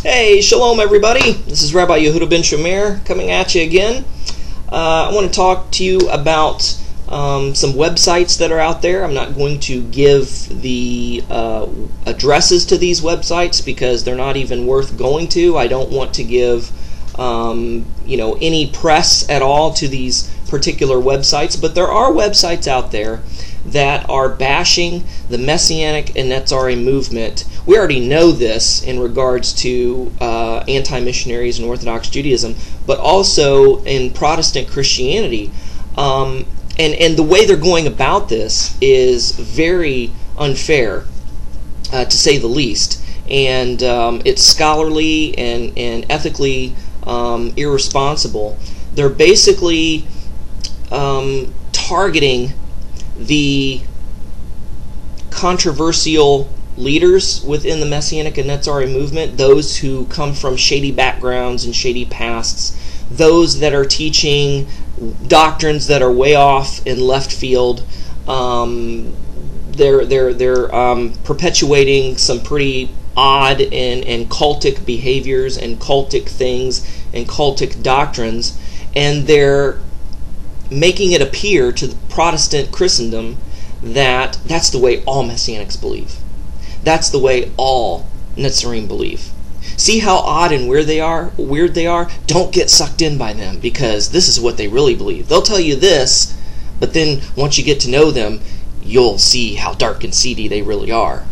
Hey, shalom everybody. This is Rabbi Yehuda Ben Shomir coming at you again. I want to talk to you about some websites that are out there. I'm not going to give the addresses to these websites because they're not even worth going to. I don't want to give any press at all to these particular websites, but there are websites out there that are bashing the Messianic and Netzari movement. We already know this in regards to anti-missionaries and Orthodox Judaism, but also in Protestant Christianity. And the way they're going about this is very unfair, to say the least. And it's scholarly and ethically irresponsible. They're basically targeting the controversial leaders within the Messianic and Netzari movement, those who come from shady backgrounds and shady pasts, those that are teaching doctrines that are way off in left field. They're perpetuating some pretty odd and cultic behaviors and cultic things and cultic doctrines, and they're making it appear to the Protestant Christendom that that's the way all Messianics believe. That's the way all Netzarim believe. See how odd and weird they are? Don't get sucked in by them, because this is what they really believe. They'll tell you this, but then once you get to know them, you'll see how dark and seedy they really are.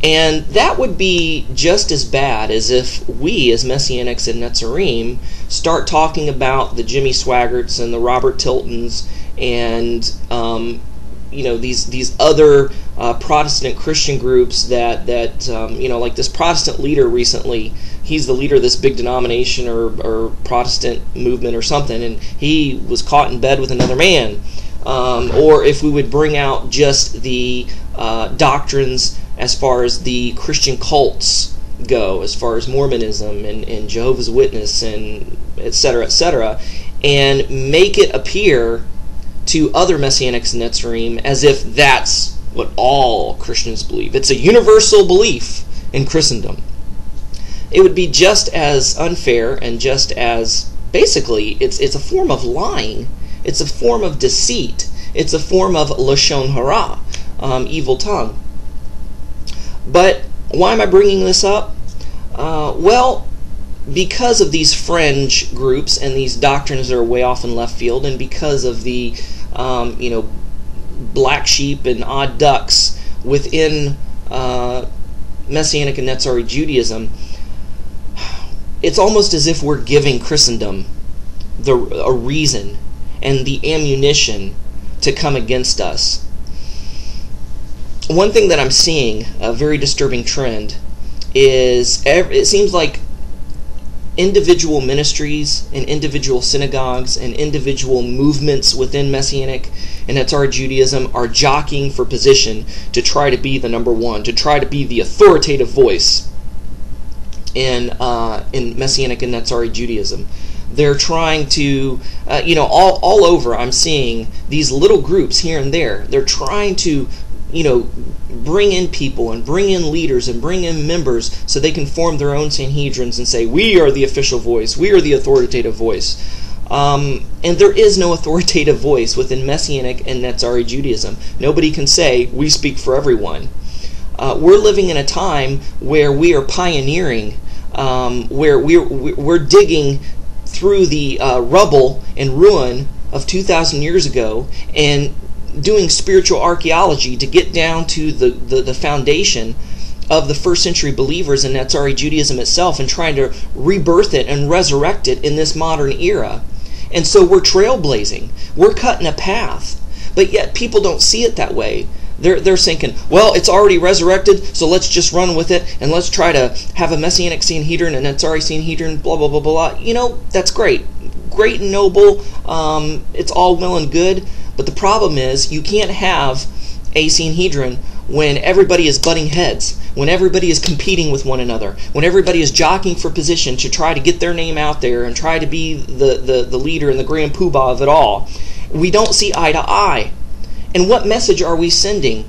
And that would be just as bad as if we, as Messianics and Netzarim, start talking about the Jimmy Swaggarts and the Robert Tiltons and these other Protestant Christian groups that like this Protestant leader recently. He's the leader of this big denomination or Protestant movement or something, and he was caught in bed with another man. Or if we would bring out just the doctrines as far as the Christian cults go, as far as Mormonism and Jehovah's Witness and etc., and make it appear to other Messianics and Netzarim as if that's what all Christians believe. It's a universal belief in Christendom. It would be just as unfair and just as, basically, it's a form of lying. It's a form of deceit. It's a form of Lashon Hara, evil tongue. But why am I bringing this up? Well, because of these fringe groups and these doctrines that are way off in left field, and because of the black sheep and odd ducks within Messianic and Netzari Judaism, it's almost as if we're giving Christendom a reason and the ammunition to come against us. One thing that I'm seeing, a very disturbing trend, is it seems like individual ministries and individual synagogues and individual movements within Messianic and Netzari Judaism are jockeying for position to try to be the number one, to try to be the authoritative voice in Messianic and Netzari Judaism. They're trying to, all over I'm seeing these little groups here and there. They're trying to bring in people and bring in leaders and bring in members so they can form their own Sanhedrins and say, we are the official voice, we are the authoritative voice. And there is no authoritative voice within Messianic and Netzari Judaism. Nobody can say, we speak for everyone. We're living in a time where we are pioneering, where we're digging through the rubble and ruin of 2,000 years ago and doing spiritual archaeology to get down to the foundation of the first century believers in Netzari Judaism itself and trying to rebirth it and resurrect it in this modern era. And so we're trailblazing. We're cutting a path. But yet people don't see it that way. They're thinking, well, it's already resurrected, so let's just run with it and let's try to have a Messianic Sanhedrin and a Netzari Sanhedrin, blah, blah, blah, blah. That's great. Great and noble. It's all well and good. But the problem is you can't have a Sanhedrin when everybody is butting heads, when everybody is competing with one another, when everybody is jockeying for position to try to get their name out there and try to be the leader and the grand poobah of it all. We don't see eye to eye. And what message are we sending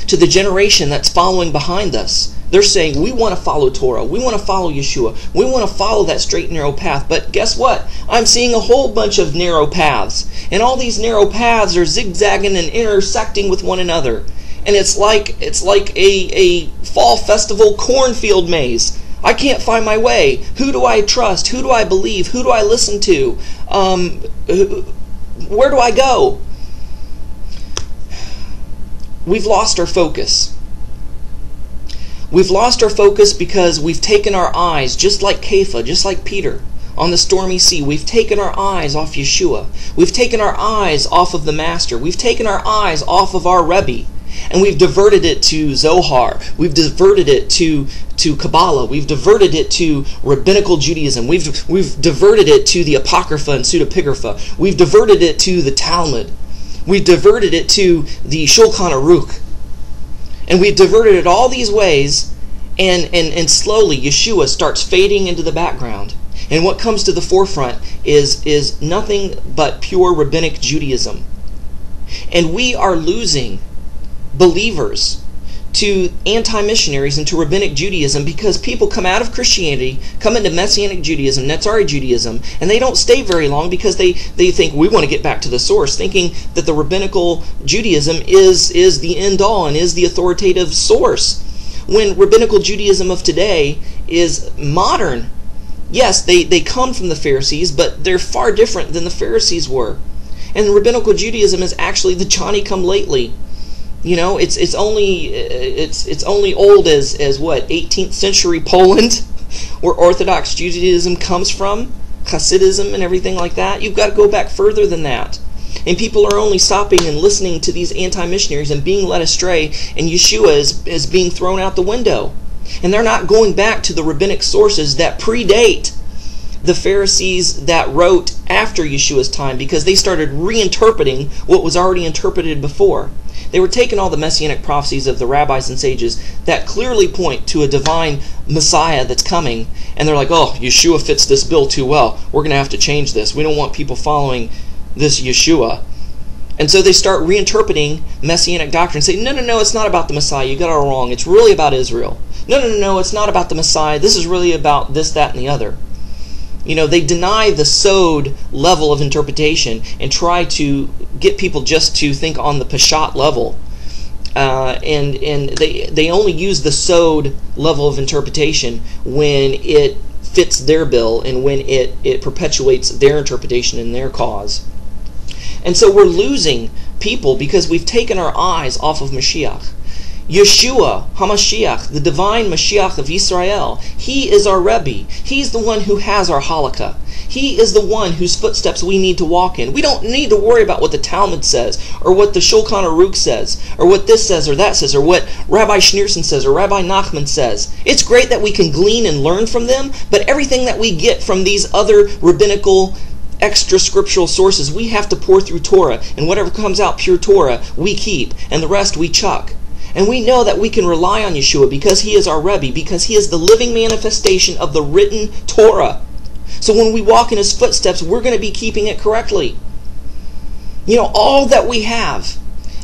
to the generation that's following behind us, They're saying, we want to follow Torah. We want to follow Yeshua. We want to follow that straight and narrow path. But guess what? I'm seeing a whole bunch of narrow paths. And all these narrow paths are zigzagging and intersecting with one another. And it's like a fall festival cornfield maze. I can't find my way. Who do I trust? Who do I believe? Who do I listen to? Where do I go? We've lost our focus. We've lost our focus because we've taken our eyes, just like Kepha, just like Peter, on the stormy sea. We've taken our eyes off Yeshua. We've taken our eyes off of the Master. We've taken our eyes off of our Rebbe. And we've diverted it to Zohar. We've diverted it to Kabbalah. We've diverted it to Rabbinical Judaism. We've diverted it to the Apocrypha and Pseudepigrapha. We've diverted it to the Talmud. We've diverted it to the Shulchan Aruch. And we've diverted it all these ways, and slowly Yeshua starts fading into the background. And what comes to the forefront is nothing but pure Rabbinic Judaism. And we are losing believers to anti-missionaries and to Rabbinic Judaism because people come out of Christianity, come into Messianic Judaism, Netzari Judaism, and they don't stay very long because they think we want to get back to the source, thinking that the Rabbinical Judaism is the end-all and is the authoritative source. When Rabbinical Judaism of today is modern. Yes, they come from the Pharisees, but they're far different than the Pharisees were. And Rabbinical Judaism is actually the Johnny-come-lately. You know, it's only old as what, 18th century Poland, where Orthodox Judaism comes from, Hasidism and everything like that. You've got to go back further than that. And people are only stopping and listening to these anti-missionaries and being led astray, and Yeshua is being thrown out the window. And they're not going back to the rabbinic sources that predate the Pharisees that wrote after Yeshua's time, because they started reinterpreting what was already interpreted before. They were taking all the messianic prophecies of the rabbis and sages that clearly point to a divine Messiah that's coming, and they're like, oh, Yeshua fits this bill too well. We're going to have to change this. We don't want people following this Yeshua. And so they start reinterpreting messianic doctrine, saying, no, it's not about the Messiah. You got it all wrong. It's really about Israel. No, it's not about the Messiah. This is really about this, that, and the other. You know, they deny the Sod level of interpretation and try to get people just to think on the Peshat level. And they only use the Sod level of interpretation when it fits their bill and when it perpetuates their interpretation and their cause. And so we're losing people because we've taken our eyes off of Mashiach. Yeshua HaMashiach, the divine Mashiach of Israel, he is our Rebbe. He's the one who has our halakha. He is the one whose footsteps we need to walk in. We don't need to worry about what the Talmud says, or what the Shulchan Aruch says, or what this says or that says, or what Rabbi Schneerson says or Rabbi Nachman says. It's great that we can glean and learn from them, but everything that we get from these other rabbinical extra scriptural sources, we have to pour through Torah, and whatever comes out pure Torah, we keep, and the rest we chuck. And we know that we can rely on Yeshua because he is our Rebbe, because he is the living manifestation of the written Torah. So when we walk in his footsteps, we're going to be keeping it correctly. You know, all that we have.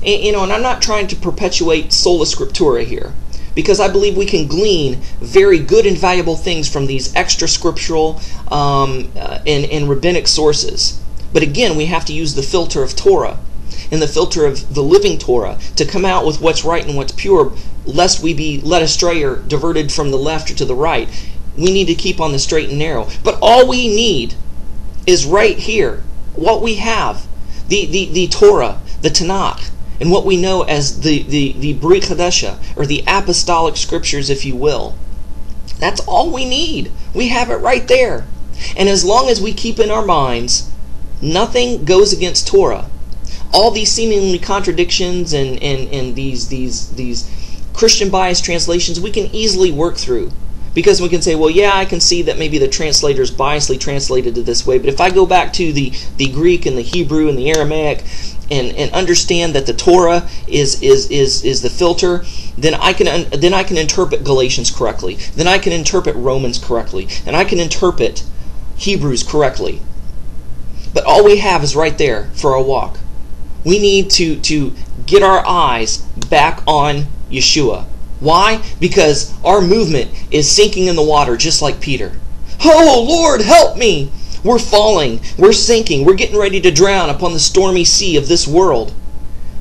And I'm not trying to perpetuate sola scriptura here, because I believe we can glean very good and valuable things from these extra scriptural and rabbinic sources. But again, we have to use the filter of Torah and the filter of the living Torah to come out with what's right and what's pure, lest we be led astray or diverted from the left or to the right. We need to keep on the straight and narrow. But all we need is right here, what we have, the Torah, the Tanakh, and what we know as the Brit Chadesha, or the apostolic scriptures, if you will. That's all we need. We have it right there. And as long as we keep in our minds, nothing goes against Torah. All these seemingly contradictions and these Christian biased translations we can easily work through, because we can say, well, yeah, I can see that maybe the translator's biasly translated it this way, but if I go back to the Greek and the Hebrew and the Aramaic and understand that the Torah is the filter, then I can interpret Galatians correctly. Then I can interpret Romans correctly, and I can interpret Hebrews correctly. But all we have is right there for our walk. We need to get our eyes back on Yeshua. Why? Because our movement is sinking in the water just like Peter. Oh, Lord, help me! We're falling. We're sinking. We're getting ready to drown upon the stormy sea of this world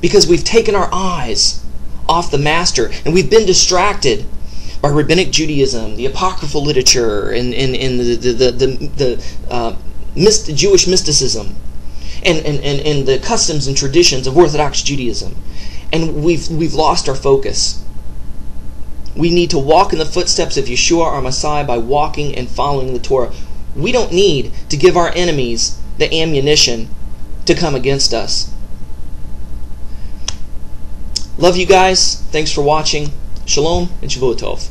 because we've taken our eyes off the Master and we've been distracted by rabbinic Judaism, the apocryphal literature, and the Jewish mysticism, and the customs and traditions of Orthodox Judaism, and we've lost our focus. We need to walk in the footsteps of Yeshua, our Messiah, by walking and following the Torah. We don't need to give our enemies the ammunition to come against us. Love you guys. Thanks for watching. Shalom and Shavua Tov.